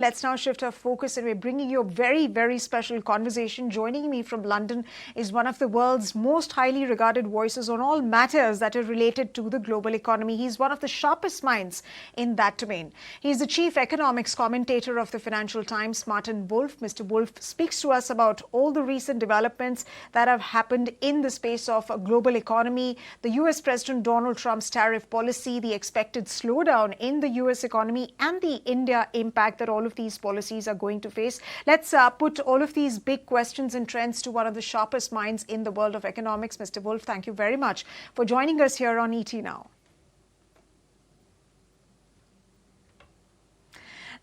Let's now shift our focus, and we're bringing you a very, very special conversation. Joining me from London is one of the world's most highly regarded voices on all matters that are related to the global economy. He's one of the sharpest minds in that domain. He's the chief economics commentator of the Financial Times, Martin Wolf. Mr. Wolf speaks to us about all the recent developments that have happened in the space of a global economy, the US President Donald Trump's tariff policy, the expected slowdown in the US economy, and the India impact that all of these policies are going to face. Let's put all of these big questions and trends to one of the sharpest minds in the world of economics. Mr. Wolf, thank you very much for joining us here on ET Now.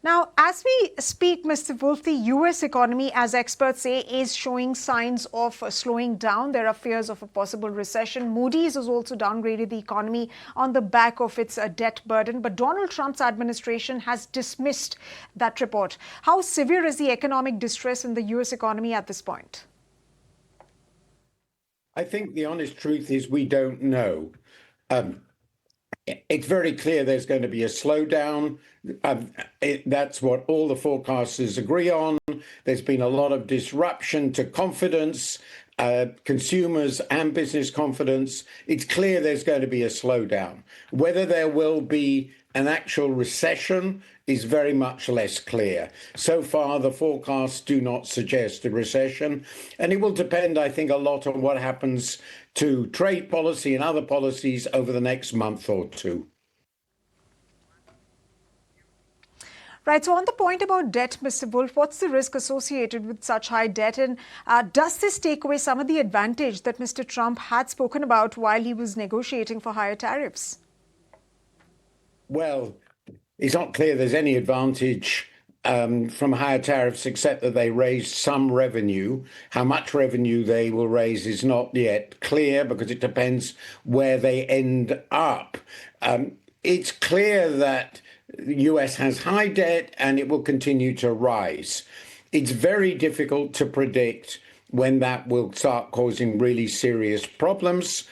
Now, as we speak, Mr. Wolf, the US economy, as experts say, is showing signs of slowing down. There are fears of a possible recession. Moody's has also downgraded the economy on the back of its debt burden. But Donald Trump's administration has dismissed that report. How severe is the economic distress in the US economy at this point? I think the honest truth is we don't know. It's very clear there's going to be a slowdown. That's what all the forecasters agree on. There's been a lot of disruption to confidence, consumers and business confidence. It's clear there's going to be a slowdown. Whether there will be an actual recession is very much less clear. So far, the forecasts do not suggest a recession, and it will depend, I think, a lot on what happens to trade policy and other policies over the next month or two. Right. So on the point about debt, Mr. Wolf, what's the risk associated with such high debt? And does this take away some of the advantage that Mr. Trump had spoken about while he was negotiating for higher tariffs? Well, it's not clear there's any advantage from higher tariffs, except that they raised some revenue. How much revenue they will raise is not yet clear because it depends where they end up. It's clear that the US has high debt and it will continue to rise. It's very difficult to predict when that will start causing really serious problems.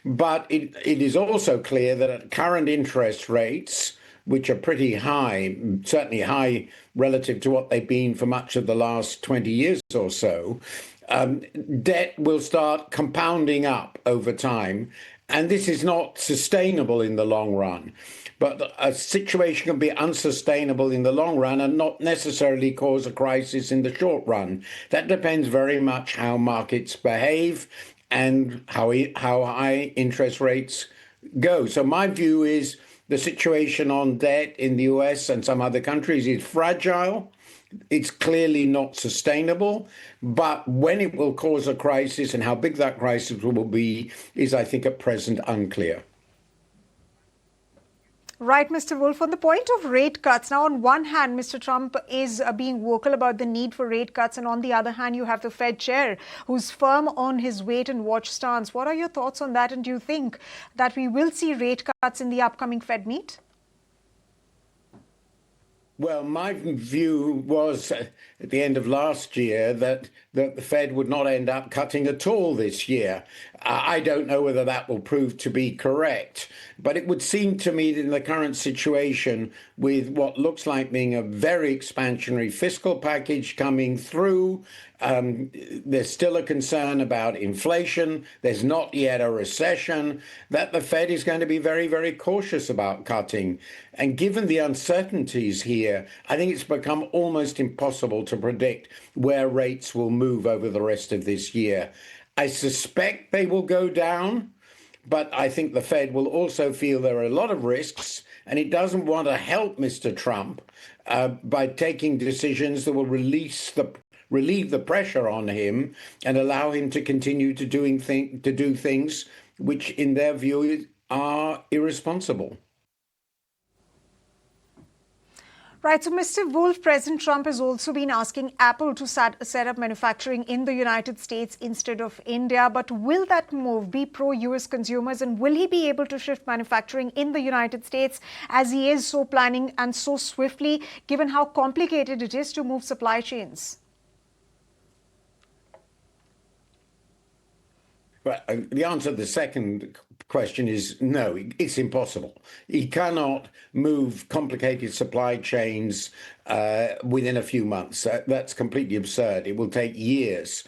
But it is also clear that at current interest rates, which are pretty high, certainly high relative to what they've been for much of the last 20 years or so, debt will start compounding up over time. And this is not sustainable in the long run. But a situation can be unsustainable in the long run and not necessarily cause a crisis in the short run. That depends very much how markets behave and how high interest rates go. So my view is the situation on debt in the US and some other countries is fragile. It's clearly not sustainable. But when it will cause a crisis and how big that crisis will be is, I think, at present unclear. Right, Mr. Wolf. On the point of rate cuts, now on one hand, Mr. Trump is being vocal about the need for rate cuts, and on the other hand, you have the Fed chair who's firm on his wait and watch stance. What are your thoughts on that, and do you think that we will see rate cuts in the upcoming Fed meet? Well, my view was at the end of last year that the Fed would not end up cutting at all this year. I don't know whether that will prove to be correct, but it would seem to me that in the current situation, with what looks like being a very expansionary fiscal package coming through, there's still a concern about inflation. There's not yet a recession, that the Fed is going to be very, very cautious about cutting. And given the uncertainties here, I think it's become almost impossible to predict where rates will move over the rest of this year. I suspect they will go down, but I think the Fed will also feel there are a lot of risks, and it doesn't want to help Mr. Trump by taking decisions that will relieve the pressure on him and allow him to continue to do things which, in their view, are irresponsible. Right. So, Mr. Wolf, President Trump has also been asking Apple to set up manufacturing in the United States instead of India. But will that move be pro-US consumers, and will he be able to shift manufacturing in the United States as he is so planning and so swiftly, given how complicated it is to move supply chains? But the answer to the second question is no, it's impossible. He cannot move complicated supply chains within a few months. That's completely absurd. It will take years.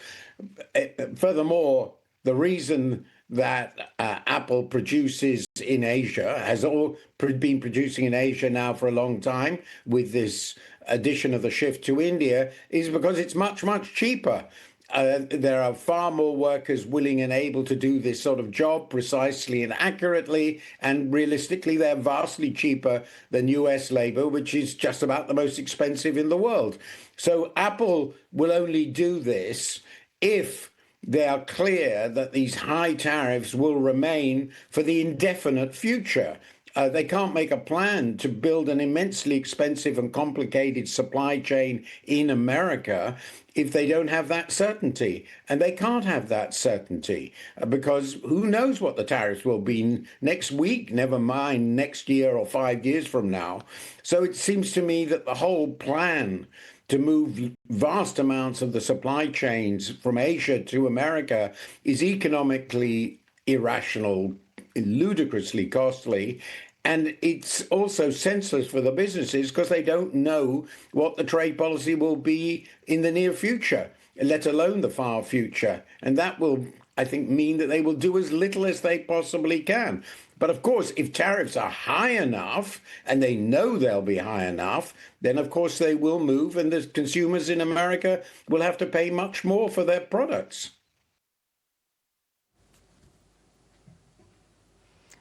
Furthermore, the reason that Apple produces in Asia, has all been producing in Asia now for a long time, with this addition of the shift to India, is because it's much, much cheaper. There are far more workers willing and able to do this sort of job precisely and accurately, and realistically, they're vastly cheaper than US labor, which is just about the most expensive in the world. So Apple will only do this if they are clear that these high tariffs will remain for the indefinite future. They can't make a plan to build an immensely expensive and complicated supply chain in America if they don't have that certainty. And they can't have that certainty because who knows what the tariffs will be next week, never mind next year or 5 years from now. So it seems to me that the whole plan to move vast amounts of the supply chains from Asia to America is economically irrational, ludicrously costly. And it's also senseless for the businesses because they don't know what the trade policy will be in the near future, let alone the far future. And that will, I think, mean that they will do as little as they possibly can. But of course, if tariffs are high enough, and they know they'll be high enough, then of course they will move, and the consumers in America will have to pay much more for their products.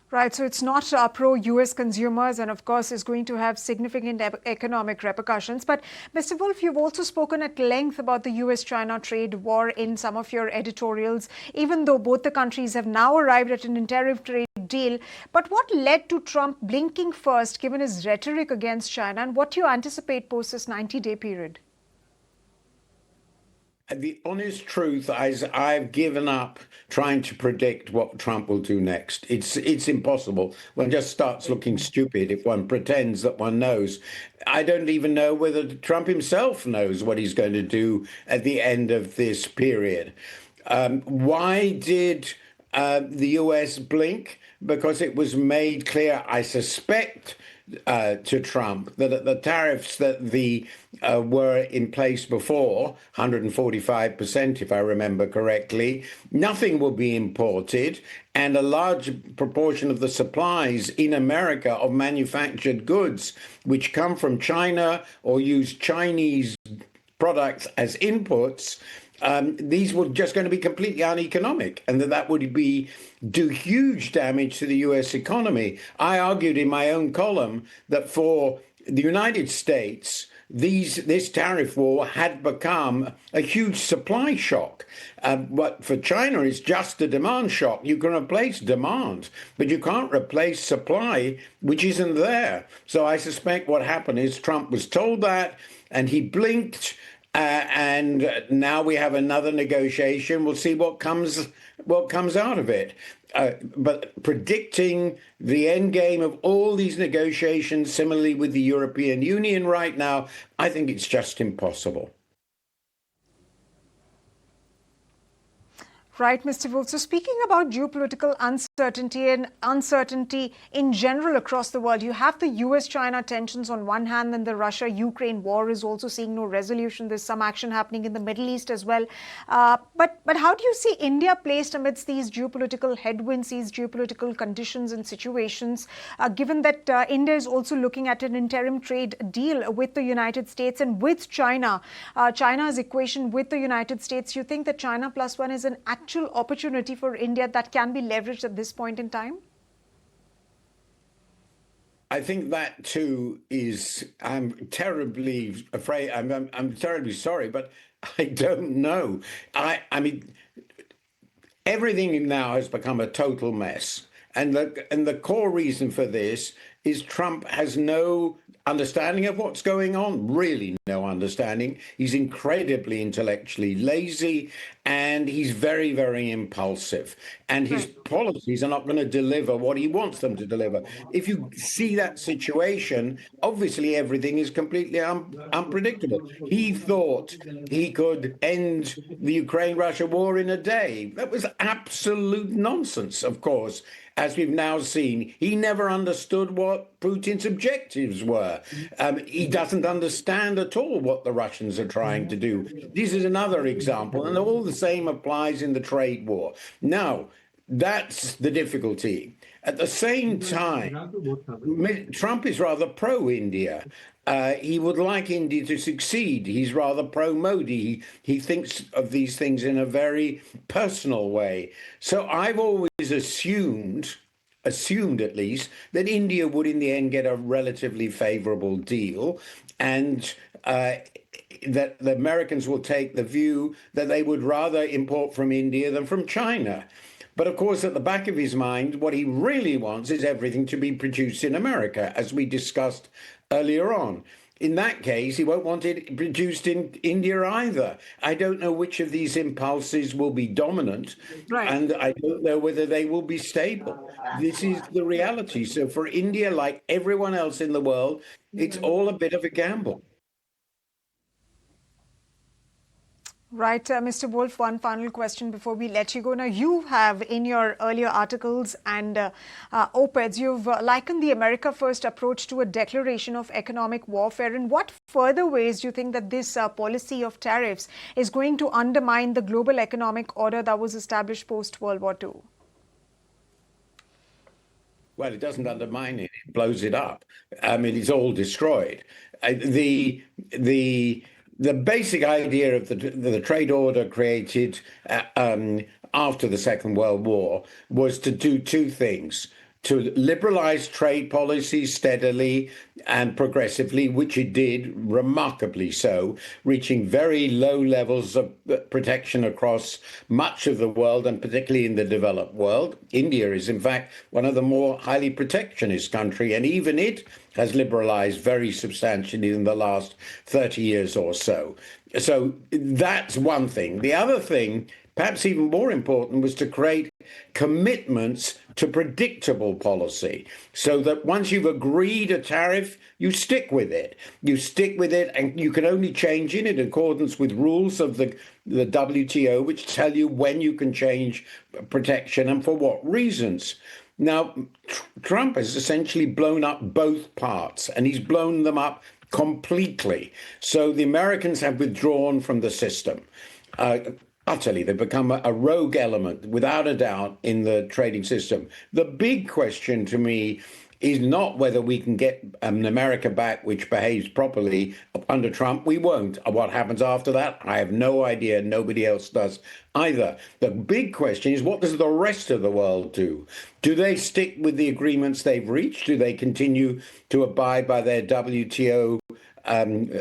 Right, so it's not pro-US consumers, and of course is going to have significant economic repercussions. But Mr. Wolf, you've also spoken at length about the US-China trade war in some of your editorials, even though both the countries have now arrived at an interim trade deal. But what led to Trump blinking first, given his rhetoric against China, and what do you anticipate post this 90-day period? The honest truth is I've given up trying to predict what Trump will do next. It's impossible. One just starts looking stupid if one pretends that one knows. I don't even know whether Trump himself knows what he's going to do at the end of this period. Why did the US blink? Because it was made clear, I suspect, to Trump that the tariffs that were in place before, 145%, if I remember correctly, nothing will be imported, and a large proportion of the supplies in America of manufactured goods, which come from China or use Chinese products as inputs, these were just going to be completely uneconomic, and that would do huge damage to the US economy. I argued in my own column that for the United States, this tariff war had become a huge supply shock. But for China, it's just a demand shock. You can replace demand, but you can't replace supply, which isn't there. So I suspect what happened is Trump was told that, and he blinked. And now we have another negotiation. We'll see what comes out of it. But predicting the end game of all these negotiations, similarly with the European Union right now, I think it's just impossible. Right, Mr. Wolf. So speaking about geopolitical uncertainty and uncertainty in general across the world, you have the US-China tensions on one hand, and the Russia-Ukraine war is also seeing no resolution. There's some action happening in the Middle East as well. But how do you see India placed amidst these geopolitical headwinds, these geopolitical conditions and situations, given that India is also looking at an interim trade deal with the United States and with China? China's equation with the United States, you think that China plus one is an actual opportunity for India that can be leveraged at this point in time? I think that too is, I'm terribly afraid, I'm terribly sorry, but I don't know. I mean, everything now has become a total mess. And the core reason for this is Trump has no understanding of what's going on, really no understanding. He's incredibly intellectually lazy, and he's very, very impulsive. And his policies are not going to deliver what he wants them to deliver. If you see that situation, obviously everything is completely unpredictable. He thought he could end the Ukraine-Russia war in a day. That was absolute nonsense, of course. As we've now seen, he never understood what Putin's objectives were. He doesn't understand at all what the Russians are trying to do. This is another example, and all the same applies in the trade war. Now, that's the difficulty. At the same time, Trump is rather pro-India. He would like India to succeed. He's rather pro-Modi. He thinks of these things in a very personal way. So I've always assumed at least, that India would in the end get a relatively favorable deal, and that the Americans will take the view that they would rather import from India than from China. But of course, at the back of his mind, what he really wants is everything to be produced in America, as we discussed earlier on. In that case, he won't want it produced in India either. I don't know which of these impulses will be dominant, and I don't know whether they will be stable. This is the reality. So for India, like everyone else in the world, it's all a bit of a gamble. Right, Mr. Wolf, one final question before we let you go. Now, you have, in your earlier articles and op-eds, you've likened the America First approach to a declaration of economic warfare. In what further ways do you think that this policy of tariffs is going to undermine the global economic order that was established post-World War II? Well, it doesn't undermine it; it blows it up. I mean, it's all destroyed. The basic idea of the trade order created after the Second World War was to do two things: to liberalize trade policies steadily and progressively, which it did remarkably so, reaching very low levels of protection across much of the world, and particularly in the developed world. India is, in fact, one of the more highly protectionist countries, and even it has liberalized very substantially in the last 30 years or so. So that's one thing. The other thing, perhaps even more important, was to create commitments to predictable policy, so that once you've agreed a tariff, you stick with it. You stick with it, and you can only change it in accordance with rules of the WTO, which tell you when you can change protection and for what reasons. Now, Trump has essentially blown up both parts, and he's blown them up completely. So the Americans have withdrawn from the system. Utterly, they've become a rogue element, without a doubt, in the trading system. The big question to me is not whether we can get an America back which behaves properly under Trump. We won't. What happens after that, I have no idea. Nobody else does either. The big question is, what does the rest of the world do? Do they stick with the agreements they've reached? Do they continue to abide by their WTO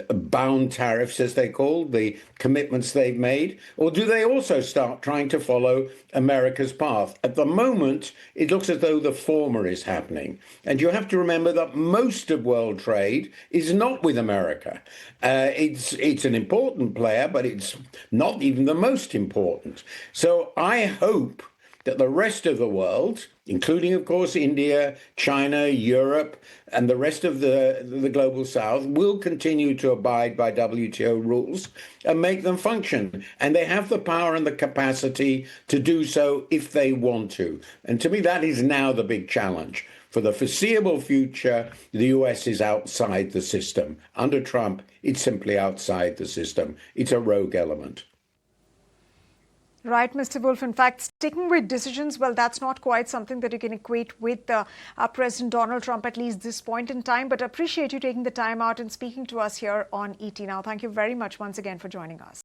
bound tariffs, as they're called, the commitments they've made? Or do they also start trying to follow America's path? At the moment, it looks as though the former is happening. And you have to remember that most of world trade is not with America. It's an important player, but it's not even the most important. So I hope that the rest of the world, including, of course, India, China, Europe, and the rest of the global south, will continue to abide by WTO rules and make them function. And they have the power and the capacity to do so if they want to. And to me, that is now the big challenge. For the foreseeable future, the US is outside the system. Under Trump, it's simply outside the system. It's a rogue element. Right, Mr. Wolf. In fact, sticking with decisions, well, that's not quite something that you can equate with President Donald Trump, at least this point in time. But appreciate you taking the time out and speaking to us here on ET Now. Thank you very much once again for joining us.